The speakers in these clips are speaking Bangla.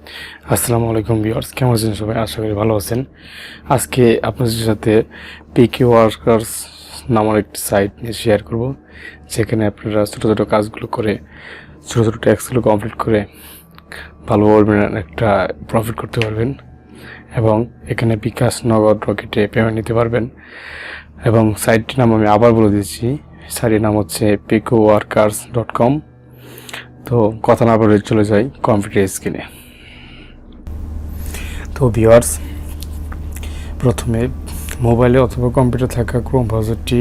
আসসালামু আলাইকুম ভিউয়ার্স, কেমন আছেন সবাই? আশা করি ভালো আছেন। আজকে আপনাদের সাথে পিকে ওয়ার্কার্স নামের একটি সাইট নিয়ে শেয়ার করব, যেখানে আপনারা ছোটো ছোটো কাজগুলো করে ছোটো ছোটো ট্যাক্সগুলো কমপ্লিট করে ভালোভাবে একটা প্রফিট করতে পারবেন এবং এখানে বিকাশ, নগদ, রকেটে পেমেন্ট নিতে পারবেন। এবং সাইটটির নাম আমি আবার বলে দিচ্ছি, সাইটের নাম হচ্ছে picoworkers.com। তো কথা না বলে চলে যাই কম্পিউটার স্ক্রিনে। তো ভিউয়ার্স, প্রথমে মোবাইলে অথবা কম্পিউটার থাকা ক্রোম ব্রাউজারটি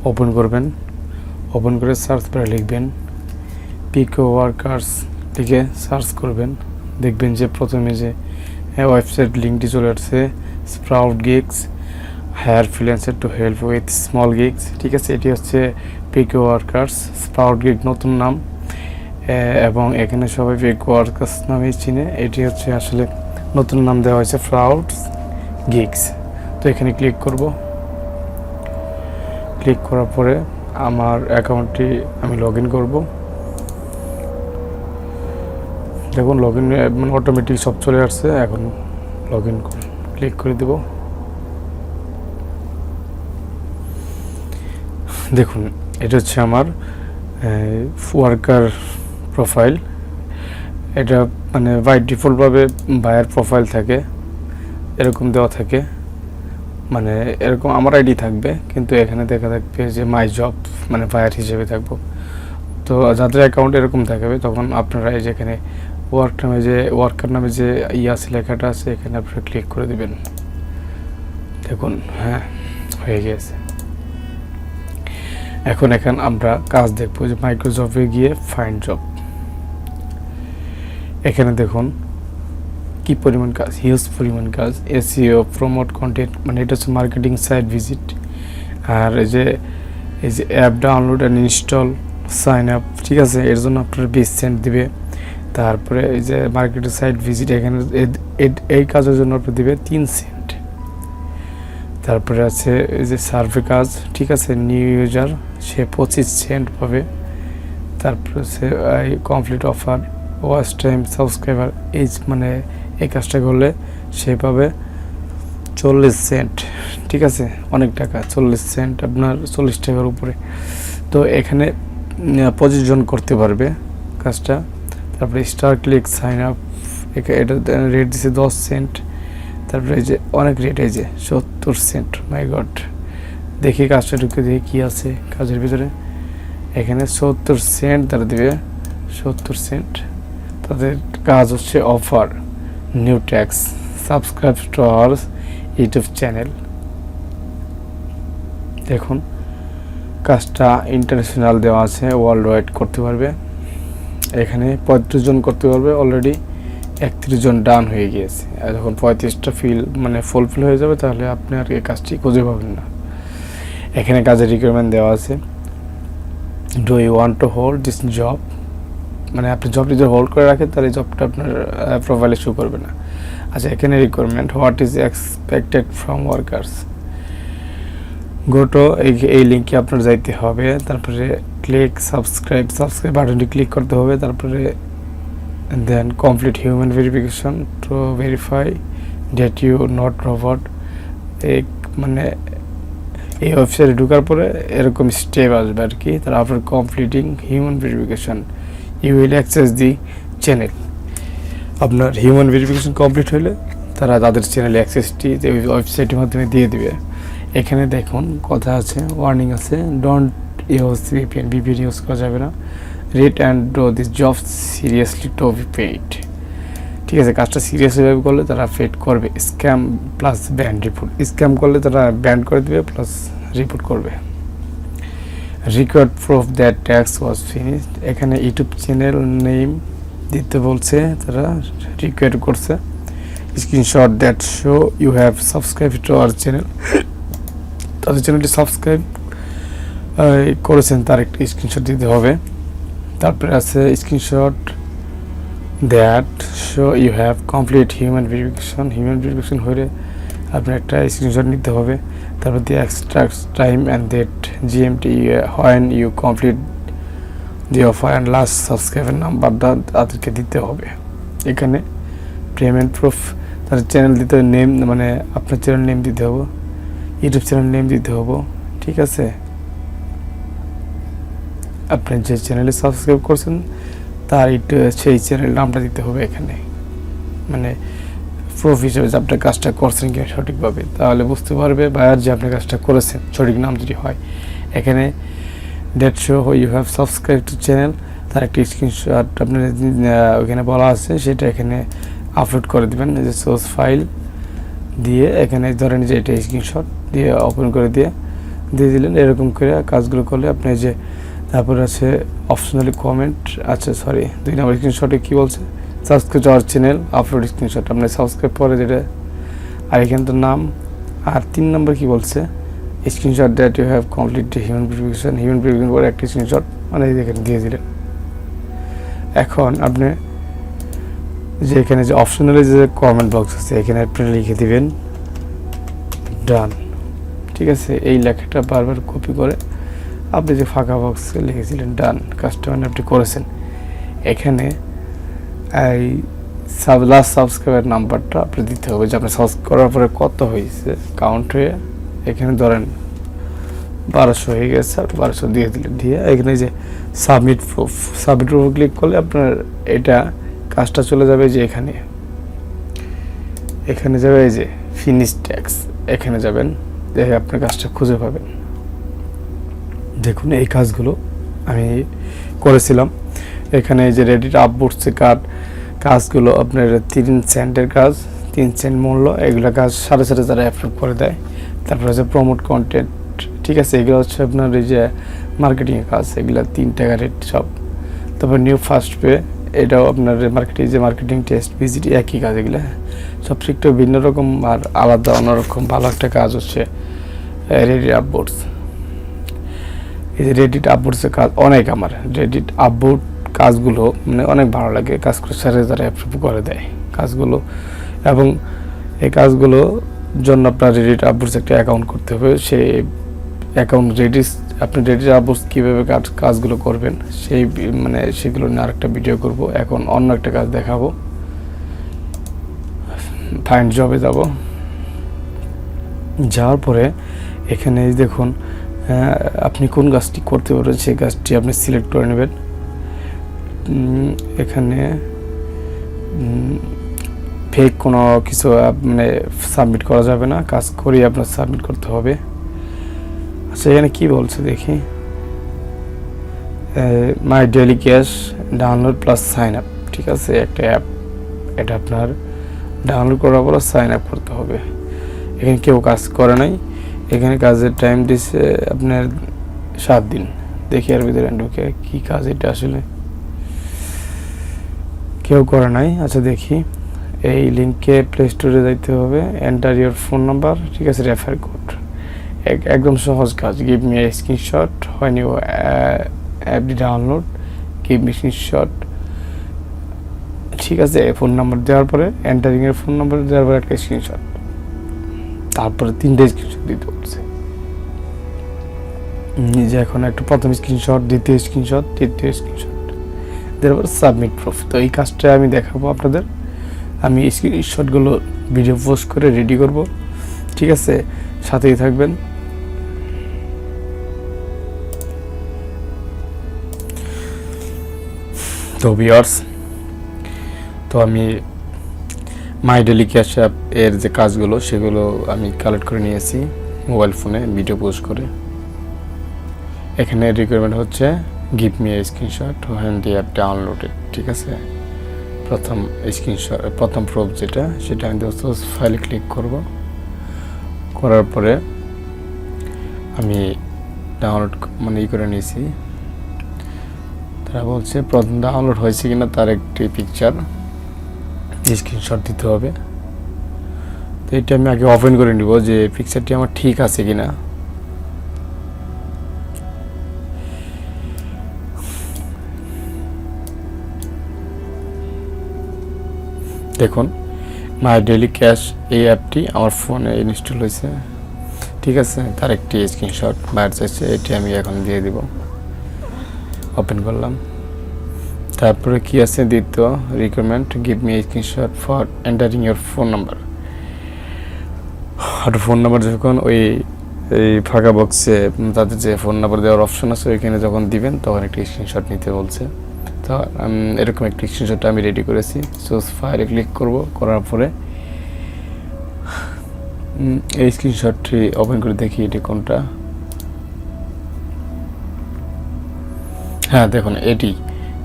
ওপেন করবেন। ওপেন করে সার্চ বারে লিখবেন পিকো ওয়ার্কার্স, লিখে সার্চ করবেন। দেখবেন যে প্রথমে যে ওয়েবসাইট লিঙ্কটি চলে আসছে, sproutgigs, hire freelancer to help with small gigs. ঠিক আছে, এটি হচ্ছে পিকো ওয়ার্কার্স। sproutgigs নতুন নাম এবং এখানে সবাই পিকো ওয়ার্কার্স নামেই চিনে। এটি হচ্ছে আসলে নতুন নাম দেওয়া হয়েছে sproutgigs। তো এখানে ক্লিক করব। ক্লিক করার পরে আমার অ্যাকাউন্টটি আমি লগ ইন করবো। দেখুন লগ ইন মানে অটোমেটিক সব চলে আসছে। এখন লগ ইন ক্লিক করে দেব। দেখুন এটা হচ্ছে আমার ওয়ার্কার প্রোফাইল। এটা মানে বাই ডিফল্টভাবে বায়ার প্রোফাইল থাকে, এরকম দেওয়া থাকে, মানে এরকম আমার আইডি থাকবে, কিন্তু এখানে দেখা থাকবে যে মাই জব, মানে বায়ার হিসেবে থাকবো। তো যাদের অ্যাকাউন্ট এরকম থাকবে তখন আপনারা এই যে এখানে ওয়ার্কার নামে যে আছে লেখাটা আছে, এখানে আপনারা ক্লিক করে দিবেন। দেখুন হ্যাঁ হয়ে গেছে। এখন আমরা কাজ দেখবো যে মাইক্রোজবে গিয়ে ফাইন্ড জব। এখানে দেখুন কি পরিমাণ কাজ, হিউজ পরিমাণ কাজ। এসইও, প্রমোট কন্টেন্ট, মানে এটা হচ্ছে মার্কেটিং সাইট ভিজিট। আর এই যে app download and install, sign up, ঠিক আছে, এর জন্য আপনারা 20 সেন্ট দিবে। তারপরে এই যে মার্কেটিং সাইট ভিজিট, এখানে এই কাজের জন্য আপনার দিবে 3 সেন্ট। তারপরে আছে এই যে সার্ভে কাজ, ঠিক আছে, নিউ ইউজার, সে 25 সেন্ট পাবে। তারপরে আছে complete offer, watch time, subscriber, মানে এই কাজটা করলে সে পাবে 40 সেন্ট। ঠিক আছে, অনেক টাকা, 40 সেন্ট আপনার 40 টাকার উপরে। তো এখানে 25 জন করতে পারবে কাজটা। তারপরে স্টার ক্লিক, সাইন আপ, এটা রেট দিছে 10 সেন্ট। তারপরে এই যে অনেক রেট, এই যে 70 সেন্ট। মাই গড, দেখি কাজটা ঢুকে দেখি কী আছে কাজের ভিতরে। এখানে 70 সেন্ট তারা দেবে, 70 সেন্ট। তাদের কাজ হচ্ছে offer, new tax, subscribe to our YouTube channel. দেখুন কাজটা ইন্টারন্যাশনাল দেওয়া আছে, ওয়ার্ল্ড ওয়াইড করতে পারবে। এখানে 35 জন করতে পারবে, অলরেডি 31 জন ডান হয়ে গিয়েছে। আর যখন 35টা ফুলফিল হয়ে যাবে তাহলে আপনি আর এই কাজটি খুঁজে পাবেন না। এখানে কাজের রিকোয়ারমেন্ট দেওয়া আছে, do you want to hold this job, মানে আপনি জবটি যদি হোল্ড করে রাখেন তাহলে জবটা আপনার প্রোফাইলে শো করবে না। আচ্ছা, এখানে requirement, what is expected from workers, go to, এই লিঙ্কে আপনার যাইতে হবে। তারপরে ক্লিক সাবস্ক্রাইব বাটনটি ক্লিক করতে হবে। তারপরে then complete human verification to verify that you not robot. মানে এই ওয়েবসাইটে ঢোকার পরে এরকম স্টেপ আসবে আর কি। তারা আপনার completing human verification, you will access the channel. আপনার হিউম্যান ভেরিফিকেশন কমপ্লিট হলে তারা তাদের চ্যানেলে অ্যাক্সেসটি ওয়েবসাইটের মাধ্যমে দিয়ে দিবে। এখানে দেখুন কথা আছে, ওয়ার্নিং আছে, ডোন্ট ইউজ ভিপিএন ইউজ করা যাবে না। Read and do this job seriously to be paid. ঠিক আছে, কাজটা সিরিয়াসলিভাবে করলে তারা পেড করবে। Scam plus ban report, scam করলে তারা ব্যান করে দেবে প্লাস রিপোর্ট করবে। রিকোয়ার্ড প্রুফ দ্যাট ট্যাক্স ওয়াজ ফিনিশড, এখানে ইউটিউব চ্যানেল নেম দিতে বলছে, তারা রিকোয়ার্ড করছে। Screenshot that show you have subscribe to our channel, তাদের চ্যানেলটি সাবস্ক্রাইব করেছেন তার একটি স্ক্রিনশট দিতে হবে। তারপরে আছে screenshot that show you have complete human verification হলে আপনার একটা স্ক্রিনশট নিতে হবে। তারপর the extract time and date GMT when you complete the offer and last subscriber নাম্বারটা তাদেরকে দিতে হবে। এখানে পেমেন্ট প্রুফ, তার চ্যানেল দিতে হবে, নেম মানে আপনার চ্যানেল নেম দিতে হবে, ইউটিউব চ্যানেল নেম দিতে হবে, ঠিক আছে। আপনি যে চ্যানেলে সাবস্ক্রাইব করছেন তার সেই চ্যানেল নামটা দিতে হবে এখানে, মানে প্রুফ হিসেবে যে আপনি কাজটা করছেন কিনা সঠিকভাবে, তাহলে বুঝতে পারবে বায়ার যে আপনি কাজটা করেছেন সঠিক নাম যদি হয়। এখানে that show you have subscribe to channel, তার একটি স্ক্রিনশট আপনার ওইখানে বলা আছে, সেটা এখানে আপলোড করে দেবেন। যে সোর্স ফাইল দিয়ে এখানে ধরেন যে এটা স্ক্রিনশট দিয়ে ওপেন করে দিয়ে দিলেন। এরকম করে কাজগুলো করলে আপনি যে তারপরে আছে অপশনালি কমেন্ট, আচ্ছা সরি 2 নম্বর স্ক্রিনশটে কী বলছে, subscribe to our channel upload screenshot, আপনি সাবস্ক্রাইব করে যেটা, আর এখানে তো নাম। আর 3 নম্বর কী বলছে, screenshot that you have complete human verification করে একটি স্ক্রিনশট মানে এখানে দিয়ে দিলেন। এখন আপনি যে এখানে যে অপশনালি যে কমেন্ট বক্স আছে এখানে আপনি লিখে দিবেন ডান, ঠিক আছে। এই লেখাটা বারবার কপি করে আপনি যে ফাঁকা বক্সে লিখেছিলেন ডান, কাজটা মানে আপনি করেছেন। এখানে এই লাস্ট সাবস্ক্রাইবের নাম্বারটা আপনি দিতে হবে, যে আপনি সাবস্ক্রাইব করার পরে কত হয়েছে কাউন্ট হয়ে, এখানে ধরেন 1200 হয়ে গেছে, আপনি 1200 দিয়ে দিলেন। দিয়ে এখানে যে সাবমিট প্রুফ ক্লিক করলে আপনার এটা কাজটা চলে যাবে যে এখানে যাবে এই যে ফিনিশ ট্যাক্স, এখানে যাবেন, দেখে আপনার কাজটা খুঁজে পাবেন। দেখুন এই কাজগুলো আমি করেছিলাম। এখানে এই যে রেডিট আপবোর্ডসে কাজগুলো আপনার 3 সেন্টের কাজ, 3 সেন্ট মূল্য, এগুলো কাজ সাথে সাথে তারা অ্যাপ্রুভ করে দেয়। তারপরে হচ্ছে প্রমোট কন্টেন্ট, ঠিক আছে, এগুলো হচ্ছে আপনার এই যে মার্কেটিংয়ের কাজ, এগুলো 3 টাকা রেট সব। তারপর নিউ ফার্স্ট পে, এটাও আপনার মার্কেটিং টেস্ট ভিজিট, একই কাজ, এগুলো সব একটু ভিন্ন রকম আর আলাদা অন্যরকম ভালো একটা কাজ হচ্ছে রেডিট আপবোর্ডস। এই যে রেডিট আপবোর্ডসের কাজ অনেক, আমার রেডিট আপবোর্ড কাজগুলো মানে অনেক ভালো লাগে, কাজ করে সাথে তারা অ্যাপ্রুভ করে দেয় কাজগুলো। এবং এই কাজগুলো জন্য আপনার রেডিট আপবোর্ডস একটা অ্যাকাউন্ট করতে হবে। সেই অ্যাকাউন্ট আপনি রেডিট আপবোর্ডস কীভাবে কাজগুলো করবেন সেই মানে সেগুলো নিয়ে আরেকটা ভিডিও করব। এখন অন্য একটা কাজ দেখাবো, ফাইন্ড জবে যাব। যাওয়ার পরে এখানে দেখুন আপনি কোন কাজটি করতে পারবেন সেই কাজটি আপনি সিলেক্ট করে নেবেন। এখানে ফেক কোনো কিছু মানে সাবমিট করা যাবে না, কাজ করেই আপনার সাবমিট করতে হবে। আচ্ছা এখানে কি বলছে দেখি, my daily cash download plus sign up, ঠিক আছে, একটা অ্যাপ, এটা আপনার ডাউনলোড করার পর সাইন আপ করতে হবে। এখানে কেউ কাজ করে নাই, এখানে কাজের টাইম দিচ্ছে আপনার 7 দিন। দেখি আর ভিতরে ঢুকে কি কাজ, এটা আসলে কেউ করে নাই। আচ্ছা দেখি, এই লিঙ্কে প্লে স্টোরে যাইতে হবে, এন্টার ইউর ফোন নাম্বার, ঠিক আছে, রেফার কোড, একদম সহজ কাজ। Give me a screenshot when you app download, give me screenshot, ঠিক আছে। ফোন নাম্বার দেওয়ার পরে এন্টারিং এর ফোন নাম্বার দেওয়ার পরে একটা স্ক্রিনশট, তারপরে 3টে স্ক্রিনশট দিতে বলছে। নিজে এখন একটু প্রথম স্ক্রিনশট, দ্বিতীয় স্ক্রিনশট, তৃতীয় স্ক্রিনশট দেওয়ার পর সাবমিট প্রুফ। তো এই কাজটা আমি দেখাবো আপনাদের, আমি স্ক্রিনশটগুলো ভিডিও পোস্ট করে রেডি করব, ঠিক আছে, সাথেই থাকবেন। তো ভিউয়ার্স, তো আমি মাই ডেইলি ক্যাশ অ্যাপ এর যে কাজগুলো সেগুলো আমি কালেক্ট করে নিয়েছি মোবাইল ফোনে ভিডিও পোস্ট করে। এখানে রিকোয়ারমেন্ট হচ্ছে give me a screenshot when the app downloaded, ঠিক আছে। প্রথম স্ক্রিনশট, প্রথম প্রুফ যেটা, সেটা আমি সোর্স ফাইলে ক্লিক করব। করার পরে আমি ডাউনলোড মানে করে নিয়েছি। তারা বলছে প্রথম ডাউনলোড হয়েছে কিনা তার একটি পিকচার স্ক্রিনশট দিতে হবে। তো এটা আমি আগে ওপেন করে নিব যে পিকচারটি আমার ঠিক আছে কিনা। দেখুন মাই ডেইলি ক্যাশ এই অ্যাপটি আমার ফোনে ইনস্টল হয়েছে, ঠিক আছে, তার একটি স্ক্রিনশট বাইরে চাইছে, এটি আমি এখন দিয়ে দিব। ওপেন করলাম, তারপরে কি আছে দ্বিতীয় requirement, give me screenshot for entering your phone number. আর ফোন নাম্বার যখন ওই এই ফাঁকা বক্সে তাদের যে ফোন নাম্বার দেওয়ার অপশন আছে ওইখানে যখন দিবেন তখন একটা স্ক্রিনশট নিতে বলছে। তো এরকম একটা স্ক্রিনশট আমি রেডি করেছি। চুজ ফাইলে ক্লিক করব, করার পরে এই স্ক্রিনশটটি ওপেন করে দেখি এটি কোনটা। হ্যাঁ দেখুন এটি,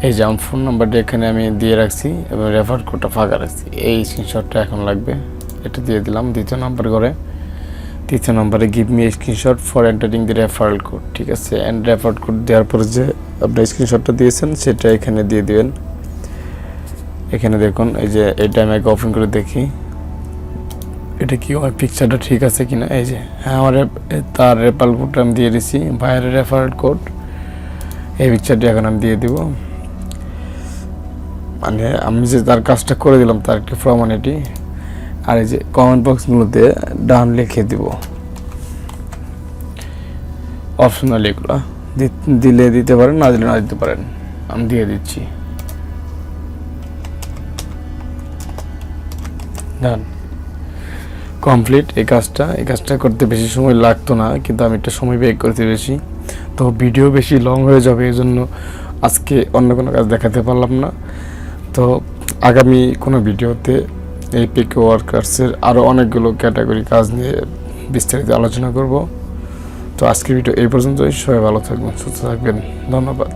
এই যে আমার ফোন নাম্বারটা এখানে আমি দিয়ে রাখছি এবং রেফার কোডটা ফাঁকা রাখছি। এই স্ক্রিনশটটা এখন লাগবে, এটা দিয়ে দিলাম দ্বিতীয় নাম্বার করে। তৃতীয় নম্বরে give me screenshot for entering the referral code. ঠিক আছে, অ্যান্ড রেফারেল কোড দেওয়ার পরে যে আপনার স্ক্রিনশটটা দিয়েছেন সেটা এখানে দিয়ে দিবেন। এখানে দেখুন এই যে এটা আমি আগে ওপেন করে দেখি এটা কি আমার পিকচারটা ঠিক আছে কিনা। এই যে হ্যাঁ, আমার তার রেফারেল কোডটা আমি দিয়ে দিছি, বাইরের রেফারেল কোড। এই পিকচারটি এখন আমি দিয়ে দিব, মানে আমি যে তার কাজটা করে দিলাম তার একটি প্রমাণ এটি। আর এই যে কমেন্ট বক্সগুলোতে ডান লিখে দিব, অপশনাল এগুলো দিলে দিতে পারেন, না দিলে না দিতে পারেন। আমি দিয়ে দিচ্ছি, ডান, কমপ্লিট। এই কাজটা করতে বেশি সময় লাগতো না, কিন্তু আমি একটা সময় ব্যয় করতে বেশি, তো ভিডিও বেশি লং হয়ে যাবে, এই জন্য আজকে অন্য কোনো কাজ দেখাতে পারলাম না। তো আগামী কোনো ভিডিওতে এই পিক ওয়ার্কার্সের আরও অনেকগুলো ক্যাটাগরি কাজ নিয়ে বিস্তারিত আলোচনা করব। তো আজকের ভিডিও এই পর্যন্তই। সবাই ভালো থাকবেন, সুস্থ থাকবেন, ধন্যবাদ।